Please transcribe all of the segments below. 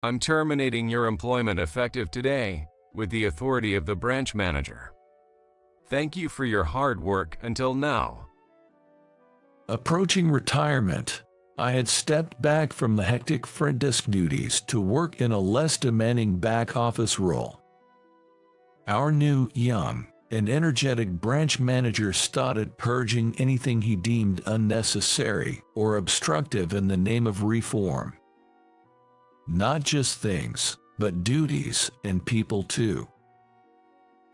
I'm terminating your employment effective today with the authority of the branch manager. Thank you for your hard work until now. Approaching retirement, I had stepped back from the hectic front desk duties to work in a less demanding back office role. Our new, young, and energetic branch manager started purging anything he deemed unnecessary or obstructive in the name of reform. Not just things, but duties and people too.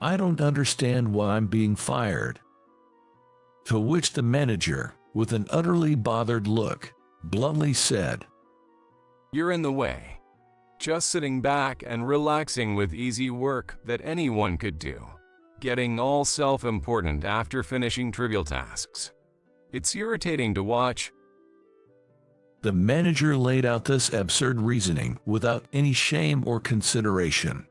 I don't understand why I'm being fired. To which the manager, with an utterly bothered look, bluntly said, You're in the way. Just sitting back and relaxing with easy work that anyone could do. Getting all self-important after finishing trivial tasks. It's irritating to watch. The manager laid out this absurd reasoning without any shame or consideration.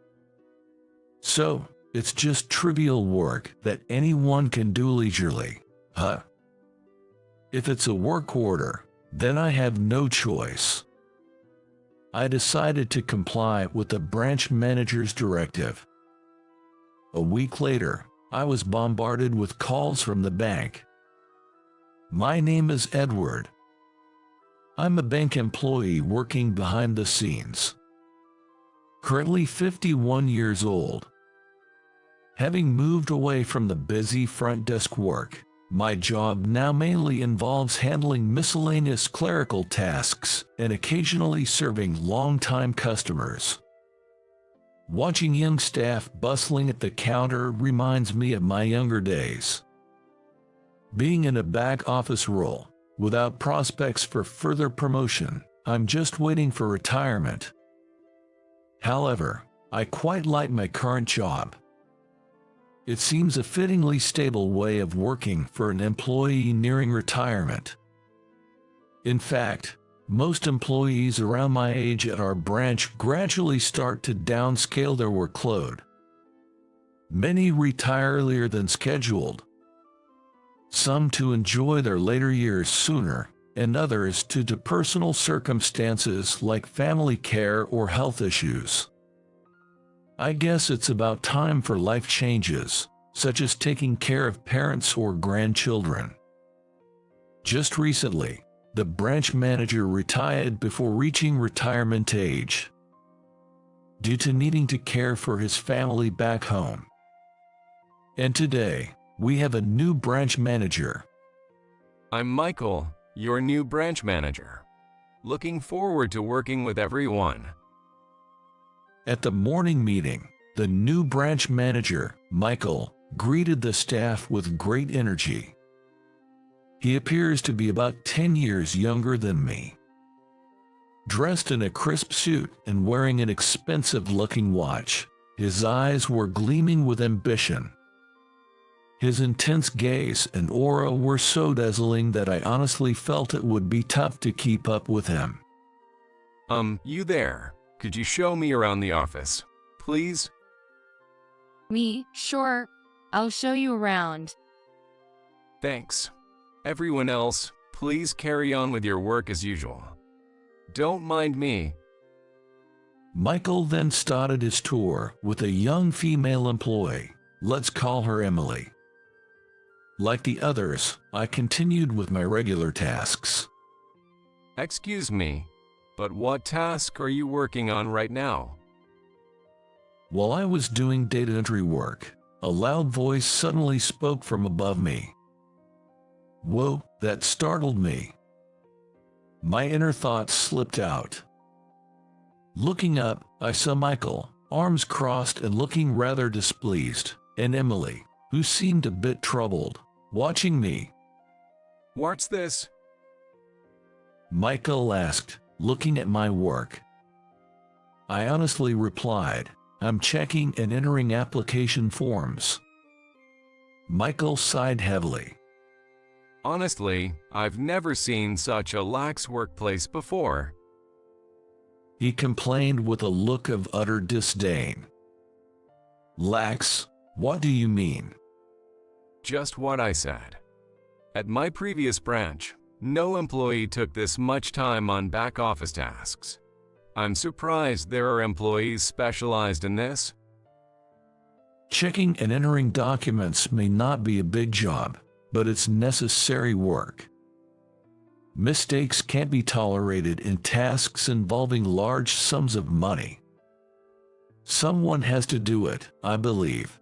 So, it's just trivial work that anyone can do leisurely, huh? If it's a work order, then I have no choice. I decided to comply with the branch manager's directive. A week later, I was bombarded with calls from the bank. My name is Edward. I'm a bank employee working behind the scenes. Currently 51 years old. Having moved away from the busy front desk work, my job now mainly involves handling miscellaneous clerical tasks and occasionally serving long-time customers. Watching young staff bustling at the counter reminds me of my younger days. Being in a back office role, without prospects for further promotion, I'm just waiting for retirement. However, I quite like my current job. It seems a fittingly stable way of working for an employee nearing retirement. In fact, most employees around my age at our branch gradually start to downscale their workload. Many retire earlier than scheduled. Some to enjoy their later years sooner, and others due to personal circumstances like family care or health issues. I guess it's about time for life changes, such as taking care of parents or grandchildren. Just recently, the branch manager retired before reaching retirement age, due to needing to care for his family back home. And today, we have a new branch manager. I'm Michael, your new branch manager. Looking forward to working with everyone. At the morning meeting, the new branch manager, Michael, greeted the staff with great energy. He appears to be about 10 years younger than me. Dressed in a crisp suit and wearing an expensive-looking watch, his eyes were gleaming with ambition. His intense gaze and aura were so dazzling that I honestly felt it would be tough to keep up with him. You there? Could you show me around the office, please? Me? Sure. I'll show you around. Thanks. Everyone else, please carry on with your work as usual. Don't mind me. Michael then started his tour with a young female employee. Let's call her Emily. Like the others, I continued with my regular tasks. Excuse me, but what task are you working on right now? While I was doing data entry work, a loud voice suddenly spoke from above me. Whoa, that startled me. My inner thoughts slipped out. Looking up, I saw Michael, arms crossed and looking rather displeased, and Emily, who seemed a bit troubled, watching me. What's this? Michael asked, looking at my work. I honestly replied, I'm checking and entering application forms. Michael sighed heavily. Honestly, I've never seen such a lax workplace before. He complained with a look of utter disdain. Lax? What do you mean? Just what I said. At my previous branch, no employee took this much time on back office tasks. I'm surprised there are employees specialized in this. Checking and entering documents may not be a big job, but it's necessary work. Mistakes can't be tolerated in tasks involving large sums of money. Someone has to do it, I believe.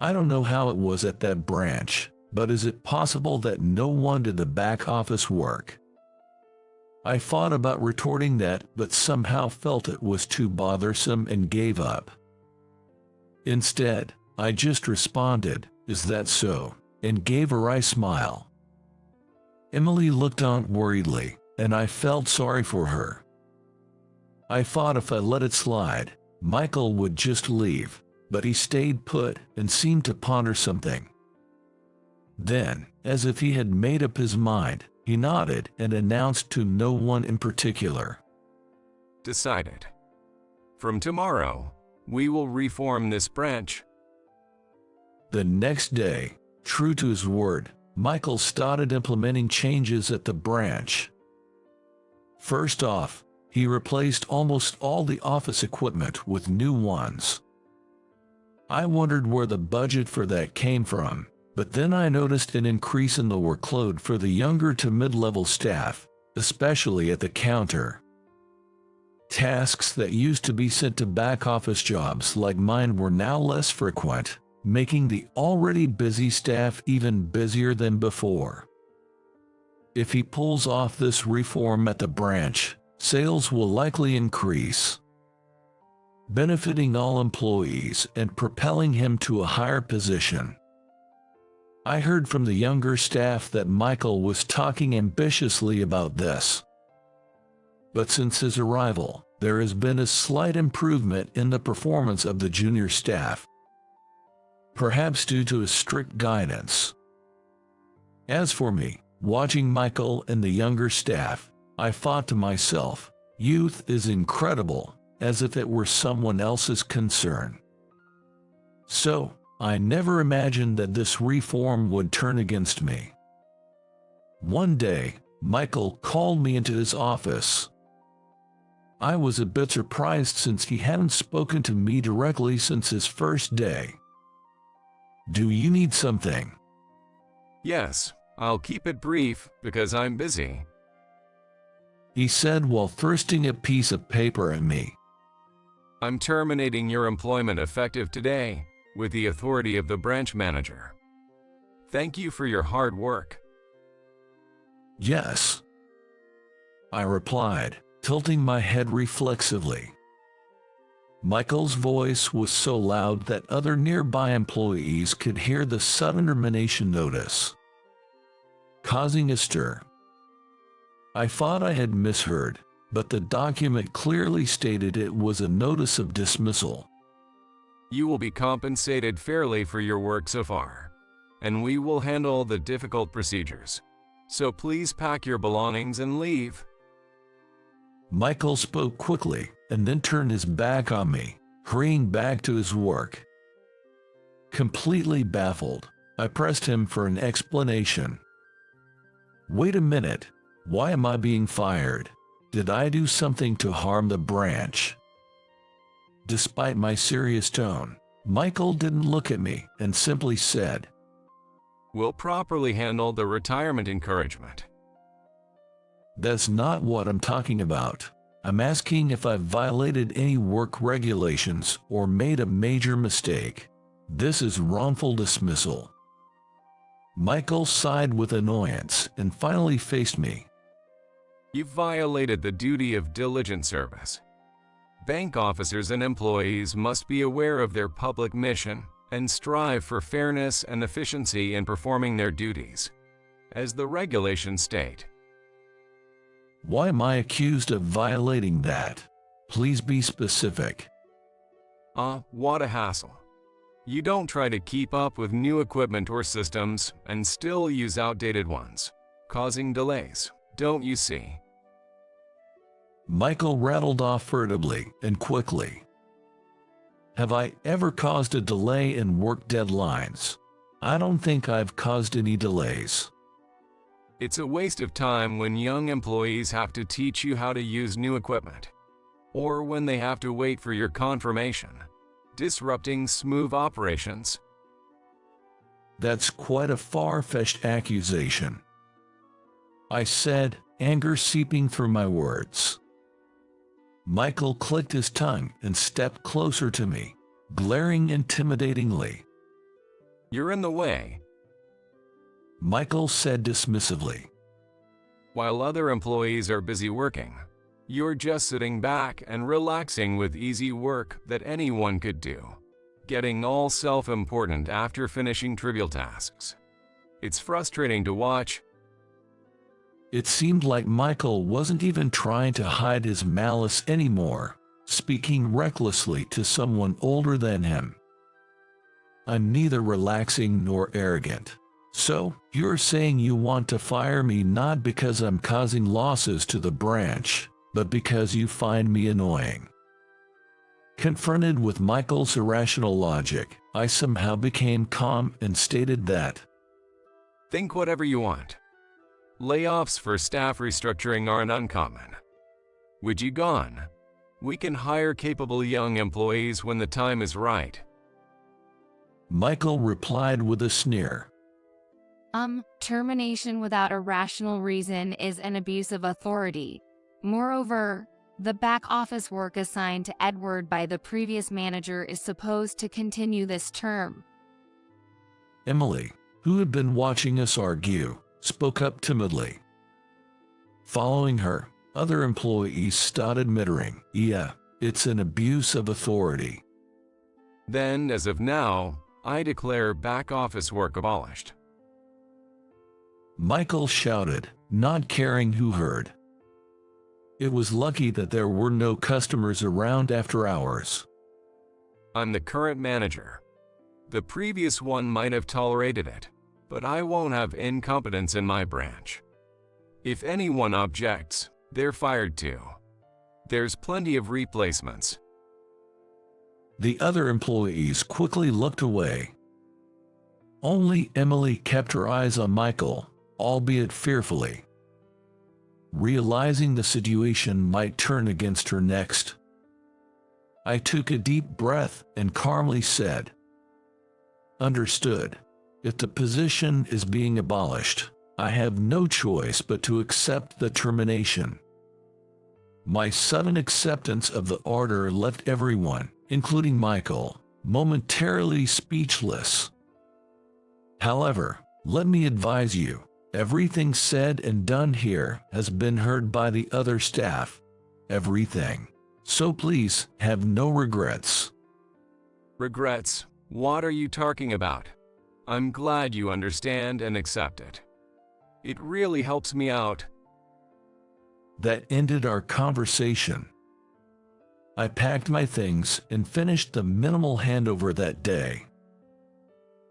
I don't know how it was at that branch, but is it possible that no one did the back office work? I thought about retorting that, but somehow felt it was too bothersome and gave up. Instead, I just responded, "Is that so?" and gave a wry smile. Emily looked on worriedly, and I felt sorry for her. I thought if I let it slide, Michael would just leave, but he stayed put and seemed to ponder something. Then, as if he had made up his mind, he nodded and announced to no one in particular, Decided. From tomorrow, we will reform this branch. The next day, true to his word, Michael started implementing changes at the branch. First off, he replaced almost all the office equipment with new ones. I wondered where the budget for that came from, but then I noticed an increase in the workload for the younger to mid-level staff, especially at the counter. Tasks that used to be sent to back office jobs like mine were now less frequent, making the already busy staff even busier than before. If he pulls off this reform at the branch, sales will likely increase, benefiting all employees and propelling him to a higher position. I heard from the younger staff that Michael was talking ambitiously about this. But since his arrival, there has been a slight improvement in the performance of the junior staff, perhaps due to his strict guidance. As for me, watching Michael and the younger staff, I thought to myself, youth is incredible, as if it were someone else's concern. So, I never imagined that this reform would turn against me. One day, Michael called me into his office. I was a bit surprised since he hadn't spoken to me directly since his first day. "Do you need something?" Yes, I'll keep it brief because I'm busy. he said while thrusting a piece of paper at me. I'm terminating your employment effective today with the authority of the branch manager. Thank you for your hard work. "Yes," I replied, tilting my head reflexively. Michael's voice was so loud that other nearby employees could hear the sudden termination notice, causing a stir. I thought I had misheard, but the document clearly stated it was a notice of dismissal. You will be compensated fairly for your work so far, and we will handle the difficult procedures. So please pack your belongings and leave. Michael spoke quickly and then turned his back on me, hurrying back to his work. Completely baffled, I pressed him for an explanation. "Wait a minute, why am I being fired? Did I do something to harm the branch?" Despite my serious tone, Michael didn't look at me and simply said, We'll properly handle the retirement encouragement. "That's not what I'm talking about. I'm asking if I've violated any work regulations or made a major mistake. This is wrongful dismissal." Michael sighed with annoyance and finally faced me. You've violated the duty of diligent service. Bank officers and employees must be aware of their public mission and strive for fairness and efficiency in performing their duties, as the regulations state. "Why am I accused of violating that? Please be specific." What a hassle. You don't try to keep up with new equipment or systems and still use outdated ones, causing delays, don't you see? Michael rattled off furtively and quickly. Have I ever caused a delay in work deadlines? I don't think I've caused any delays. It's a waste of time when young employees have to teach you how to use new equipment, or when they have to wait for your confirmation, disrupting smooth operations. That's quite a far-fetched accusation, I said, anger seeping through my words. Michael clicked his tongue and stepped closer to me, glaring intimidatingly. You're in the way. Michael said dismissively. While other employees are busy working, you're just sitting back and relaxing with easy work that anyone could do, getting all self-important after finishing trivial tasks. It's frustrating to watch. It seemed like Michael wasn't even trying to hide his malice anymore, speaking recklessly to someone older than him. I'm neither relaxing nor arrogant. So, you're saying you want to fire me not because I'm causing losses to the branch, but because you find me annoying. Confronted with Michael's irrational logic, I somehow became calm and stated that, Think whatever you want. Layoffs for staff restructuring aren't uncommon. Would you gone? We can hire capable young employees when the time is right. Michael replied with a sneer. Termination without a rational reason is an abuse of authority. Moreover, the back office work assigned to Edward by the previous manager is supposed to continue this term. Emily, who had been watching us argue, spoke up timidly. Following her, other employees started muttering, "Yeah, it's an abuse of authority." Then, as of now, I declare back office work abolished. Michael shouted, not caring who heard. It was lucky that there were no customers around after hours. I'm the current manager. The previous one might have tolerated it, but I won't have incompetence in my branch. If anyone objects, they're fired too. There's plenty of replacements. The other employees quickly looked away. Only Emily kept her eyes on Michael, albeit fearfully, realizing the situation might turn against her next. I took a deep breath and calmly said, "Understood. If the position is being abolished, I have no choice but to accept the termination." My sudden acceptance of the order left everyone, including Michael, momentarily speechless. However, let me advise you, everything said and done here has been heard by the other staff. Everything. So please, have no regrets. Regrets? What are you talking about? I'm glad you understand and accept it. It really helps me out. That ended our conversation. I packed my things and finished the minimal handover that day.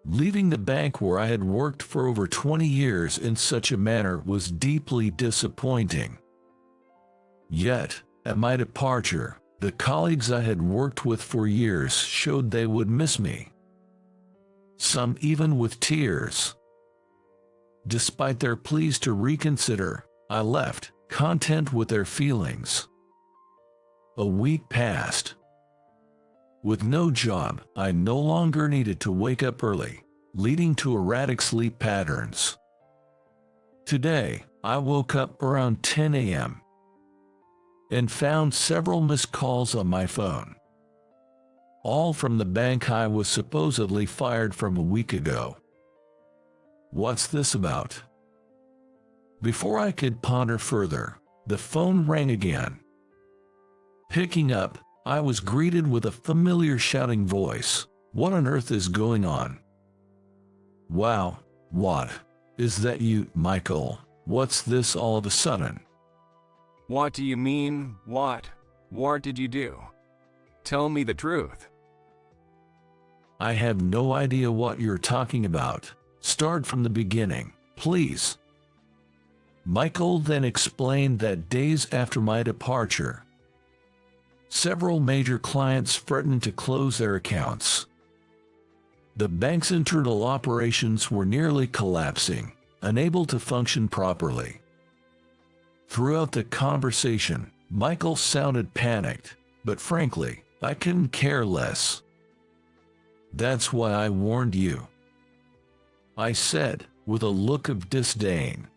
Leaving the bank where I had worked for over 20 years in such a manner was deeply disappointing. Yet, at my departure, the colleagues I had worked with for years showed they would miss me. Some even with tears. Despite their pleas to reconsider, I left, content with their feelings. A week passed. With no job, I no longer needed to wake up early, leading to erratic sleep patterns. Today, I woke up around 10 a.m. and found several missed calls on my phone. All from the bank I was supposedly fired from a week ago. What's this about? Before I could ponder further, the phone rang again. Picking up, I was greeted with a familiar shouting voice. "What on earth is going on?" "Wow, what? Is that you, Michael? What's this all of a sudden?" What do you mean, what? What did you do? Tell me the truth. "I have no idea what you're talking about. Start from the beginning, please." Michael then explained that days after my departure, several major clients threatened to close their accounts. The bank's internal operations were nearly collapsing, unable to function properly. Throughout the conversation, Michael sounded panicked, but frankly, I couldn't care less. "That's why I warned you," I said, with a look of disdain.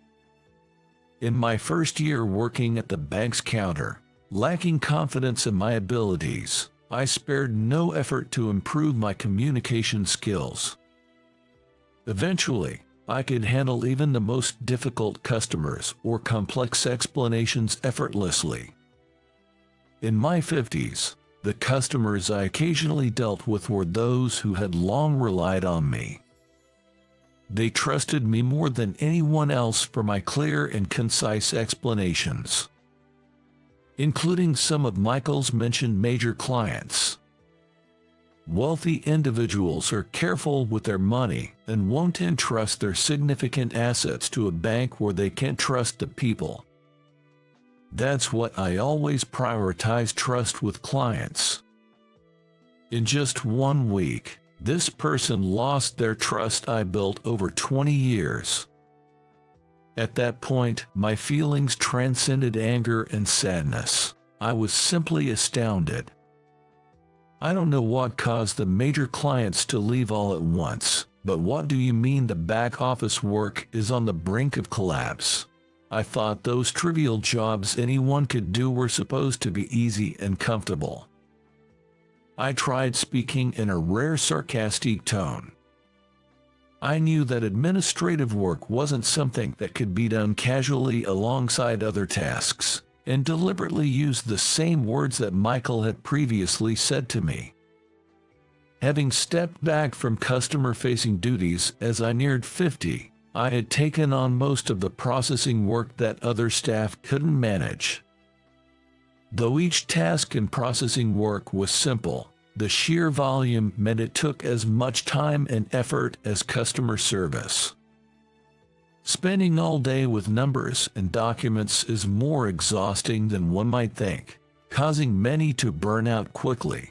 In my first year working at the bank's counter, lacking confidence in my abilities, I spared no effort to improve my communication skills. Eventually, I could handle even the most difficult customers or complex explanations effortlessly. In my 50s, the customers I occasionally dealt with were those who had long relied on me. They trusted me more than anyone else for my clear and concise explanations, including some of Michael's mentioned major clients. Wealthy individuals are careful with their money and won't entrust their significant assets to a bank where they can't trust the people. That's what I always prioritize: trust with clients. In just 1 week, this person lost their trust I built over 20 years. At that point, my feelings transcended anger and sadness. I was simply astounded. I don't know what caused the major clients to leave all at once, but what do you mean the back office work is on the brink of collapse? I thought those trivial jobs anyone could do were supposed to be easy and comfortable. I tried speaking in a rare sarcastic tone. I knew that administrative work wasn't something that could be done casually alongside other tasks, and deliberately used the same words that Michael had previously said to me. Having stepped back from customer-facing duties as I neared 50, I had taken on most of the processing work that other staff couldn't manage. Though each task in processing work was simple, the sheer volume meant it took as much time and effort as customer service. Spending all day with numbers and documents is more exhausting than one might think, causing many to burn out quickly.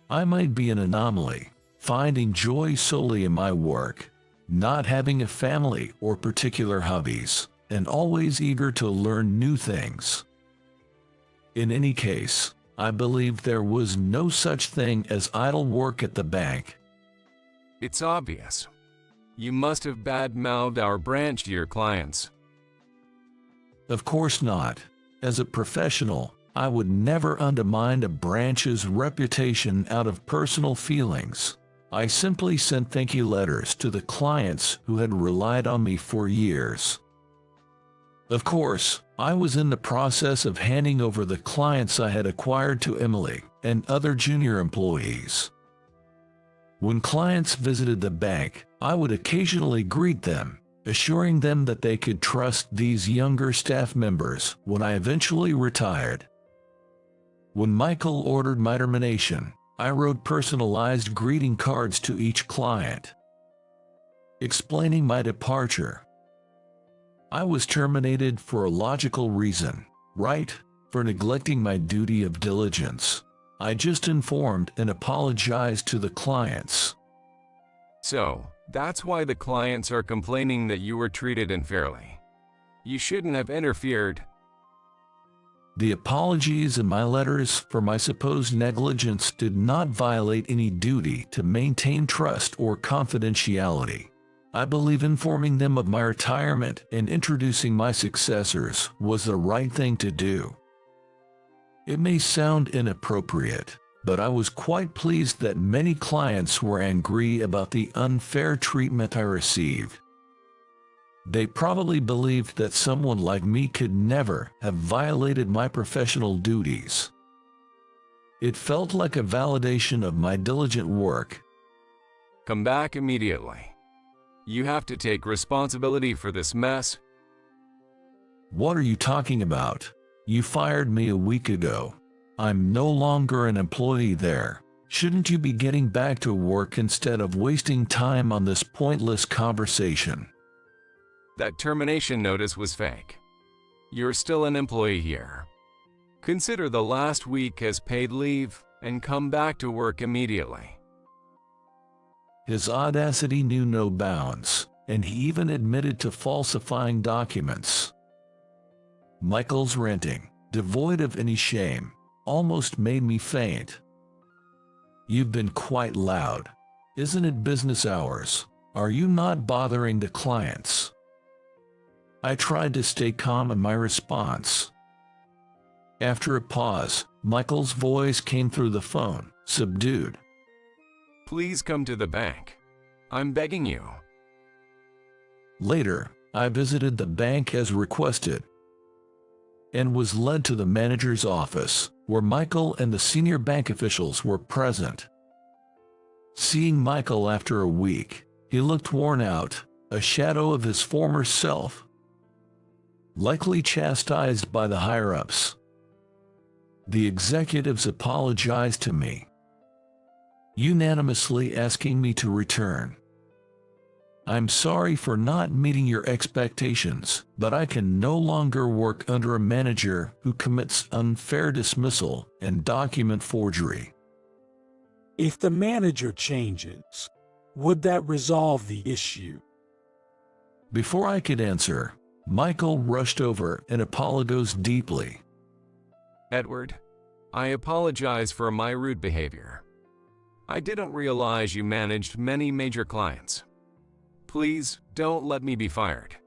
I might be an anomaly, finding joy solely in my work, not having a family or particular hobbies, and always eager to learn new things. In any case, I believed there was no such thing as idle work at the bank. It's obvious. You must have bad-mouthed our branch to your clients. Of course not. As a professional, I would never undermine a branch's reputation out of personal feelings. I simply sent thank you letters to the clients who had relied on me for years. Of course, I was in the process of handing over the clients I had acquired to Emily and other junior employees. When clients visited the bank, I would occasionally greet them, assuring them that they could trust these younger staff members when I eventually retired. When Michael ordered my termination, I wrote personalized greeting cards to each client, explaining my departure. I was terminated for a logical reason, right? For neglecting my duty of diligence. I just informed and apologized to the clients. So, that's why the clients are complaining that you were treated unfairly. You shouldn't have interfered. The apologies in my letters for my supposed negligence did not violate any duty to maintain trust or confidentiality. I believe informing them of my retirement and introducing my successors was the right thing to do. It may sound inappropriate, but I was quite pleased that many clients were angry about the unfair treatment I received. They probably believed that someone like me could never have violated my professional duties. It felt like a validation of my diligent work. Come back immediately. You have to take responsibility for this mess. What are you talking about? You fired me a week ago. I'm no longer an employee there. Shouldn't you be getting back to work instead of wasting time on this pointless conversation? That termination notice was fake. You're still an employee here. Consider the last week as paid leave and come back to work immediately. His audacity knew no bounds, and he even admitted to falsifying documents. Michael's ranting, devoid of any shame, almost made me faint. "You've been quite loud. Isn't it business hours? Are you not bothering the clients?" I tried to stay calm in my response. After a pause, Michael's voice came through the phone, subdued. "Please come to the bank. I'm begging you." Later, I visited the bank as requested and was led to the manager's office, where Michael and the senior bank officials were present. Seeing Michael after a week, he looked worn out, a shadow of his former self, likely chastised by the higher-ups. The executives apologized to me, unanimously asking me to return. "I'm sorry for not meeting your expectations, but I can no longer work under a manager who commits unfair dismissal and document forgery." If the manager changes, would that resolve the issue? Before I could answer, Michael rushed over and apologized deeply. "Edward, I apologize for my rude behavior. I didn't realize you managed many major clients. Please don't let me be fired."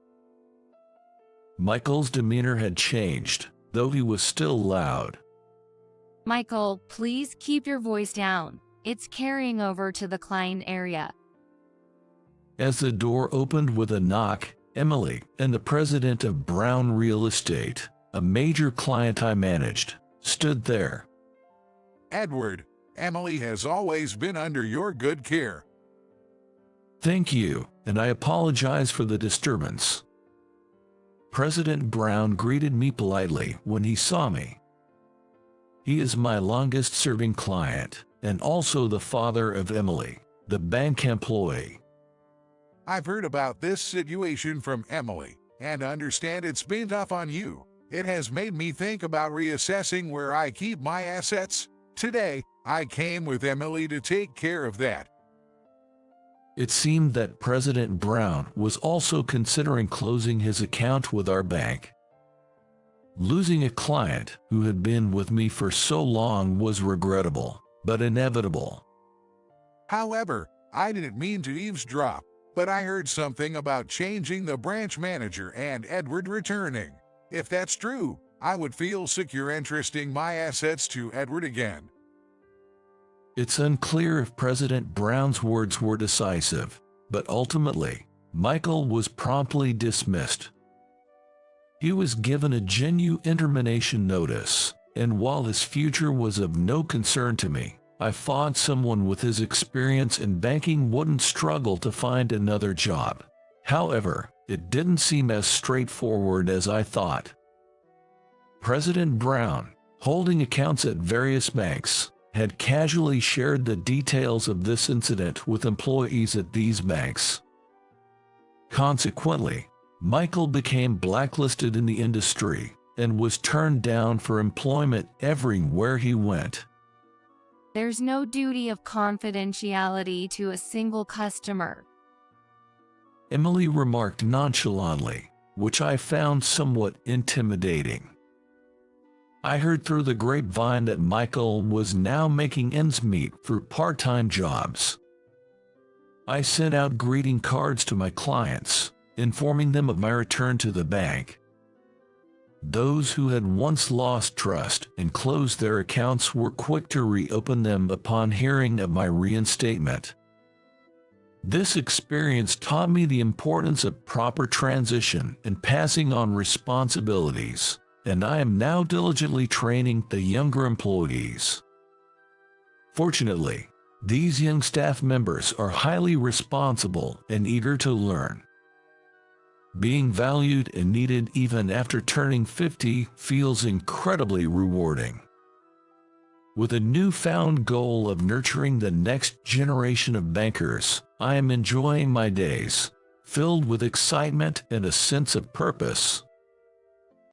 Michael's demeanor had changed, though he was still loud. Michael, please keep your voice down. It's carrying over to the client area. As the door opened with a knock, Emily and the president of Brown Real Estate, a major client I managed, stood there. "Edward, Emily has always been under your good care." "Thank you, and I apologize for the disturbance." President Brown greeted me politely when he saw me. He is my longest-serving client, and also the father of Emily, the bank employee. "I've heard about this situation from Emily, and understand it's been tough on you. It has made me think about reassessing where I keep my assets. Today, I came with Emily to take care of that." It seemed that President Brown was also considering closing his account with our bank. Losing a client who had been with me for so long was regrettable, but inevitable. "However, I didn't mean to eavesdrop, but I heard something about changing the branch manager and Edward returning. If that's true, I would feel secure entrusting my assets to Edward again." It's unclear if President Brown's words were decisive, but ultimately, Michael was promptly dismissed. He was given a genuine termination notice, and while his future was of no concern to me, I thought someone with his experience in banking wouldn't struggle to find another job. However, it didn't seem as straightforward as I thought. President Brown, holding accounts at various banks, had casually shared the details of this incident with employees at these banks. Consequently, Michael became blacklisted in the industry and was turned down for employment everywhere he went. There's no duty of confidentiality to a single customer. Emily remarked nonchalantly, which I found somewhat intimidating. I heard through the grapevine that Michael was now making ends meet through part-time jobs. I sent out greeting cards to my clients, informing them of my return to the bank. Those who had once lost trust and closed their accounts were quick to reopen them upon hearing of my reinstatement. This experience taught me the importance of proper transition and passing on responsibilities, and I am now diligently training the younger employees. Fortunately, these young staff members are highly responsible and eager to learn. Being valued and needed even after turning 50 feels incredibly rewarding. With a newfound goal of nurturing the next generation of bankers, I am enjoying my days, filled with excitement and a sense of purpose.